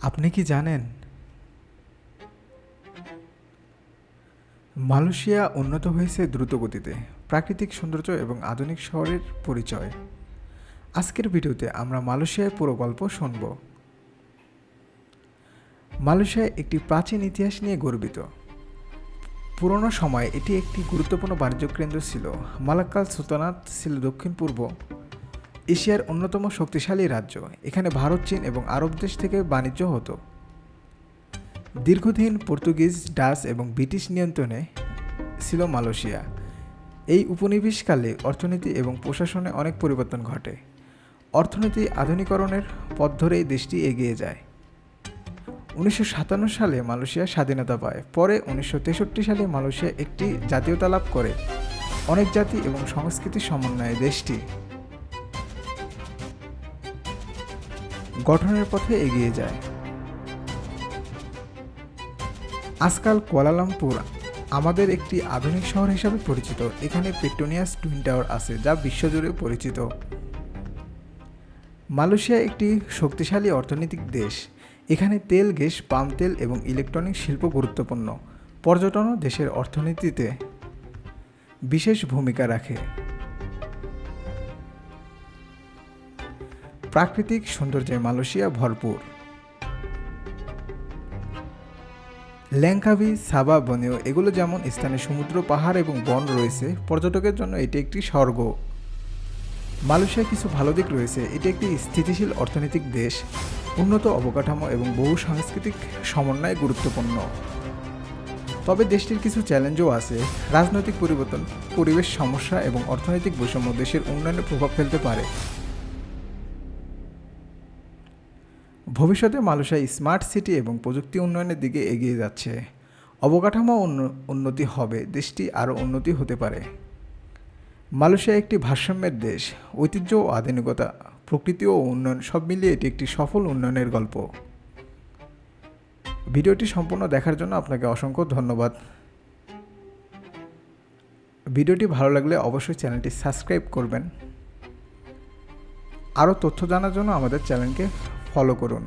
আপনি কি জানেন মালয়েশিয়া উন্নত হয়েছে দ্রুতগতিতে প্রাকৃতিক সৌন্দর্য এবং আধুনিক শহরের পরিচয়। আজকের ভিডিওতে আমরা মালয়েশিয়ার পুরো গল্প শুনব। মালয়েশিয়া একটি প্রাচীন ইতিহাস নিয়ে গর্বিত। পুরনো সময়ে এটি একটি গুরুত্বপূর্ণ বাণিজ্য কেন্দ্র ছিল। মালাক্কাল সুলতানাত ছিল দক্ষিণ পূর্ব এশিয়ার অন্যতম শক্তিশালী রাজ্য। এখানে ভারত, চীন এবং আরব দেশ থেকে বাণিজ্য হতো। দীর্ঘদিন পর্তুগিজ, ডাচ এবং ব্রিটিশ নিয়ন্ত্রণে ছিল মালয়েশিয়া। এই উপনিবেশকালে অর্থনীতি এবং প্রশাসনে অনেক পরিবর্তন ঘটে। অর্থনীতি আধুনিকরণের পথ ধরেই দেশটি এগিয়ে যায়। 1957 সালে মালয়েশিয়া স্বাধীনতা পায়। পরে 1963 সালে মালয়েশিয়া একটি জাতীয়তা লাভ করে। অনেক জাতি এবং সংস্কৃতির সমন্বয়ে দেশটি গঠনের পথে এগিয়ে যায়। আজকাল কুয়ালালামপুর আমাদের একটি আধুনিক শহর হিসাবে পরিচিত। এখানে পেট্রোনিয়াস টুইন টাওয়ার আছে, যা বিশ্বজুড়ে পরিচিত। মালয়েশিয়া একটি শক্তিশালী অর্থনৈতিক দেশ। এখানে তেল, গ্যাস, পাম তেল এবং ইলেকট্রনিক শিল্প গুরুত্বপূর্ণ। পর্যটনও দেশের অর্থনীতিতে বিশেষ ভূমিকা রাখে। প্রাকৃতিক সৌন্দর্যে মালয়েশিয়া ভরপুর। ল্যাংকাবি, সাবা, বনেও এগুলো যেমন স্থানে সমুদ্র, পাহাড় এবং বন রয়েছে। পর্যটকের জন্য এটি একটি স্বর্গ। মালয়েশিয়ার কিছু ভালো দিক রয়েছে। এটি একটি স্থিতিশীল অর্থনৈতিক দেশ। উন্নত অবকাঠামো এবং বহু সাংস্কৃতিক সমন্বয় গুরুত্বপূর্ণ। তবে দেশটির কিছু চ্যালেঞ্জও আছে। রাজনৈতিক পরিবর্তন, পরিবেশ সমস্যা এবং অর্থনৈতিক বৈষম্য দেশের উন্নয়নে প্রভাব ফেলতে পারে। ভবিষ্যতে মালয়েশিয়া স্মার্ট সিটি এবং প্রযুক্তি উন্নয়নের দিকে এগিয়ে যাচ্ছে। অবকাঠামো উন্নতি হবে, দেশটি আরও উন্নতি হতে পারে। মালয়েশিয়া একটি ভারসাম্যের দেশ। ঐতিহ্য ও আধুনিকতা, প্রকৃতি ও উন্নয়ন সব মিলিয়ে এটি একটি সফল উন্নয়নের গল্প। ভিডিওটি সম্পূর্ণ দেখার জন্য আপনাকে অসংখ্য ধন্যবাদ। ভিডিওটি ভালো লাগলে অবশ্যই চ্যানেলটি সাবস্ক্রাইব করবেন। আরও তথ্য জানার জন্য আমাদের চ্যানেলকে ফলো করুন।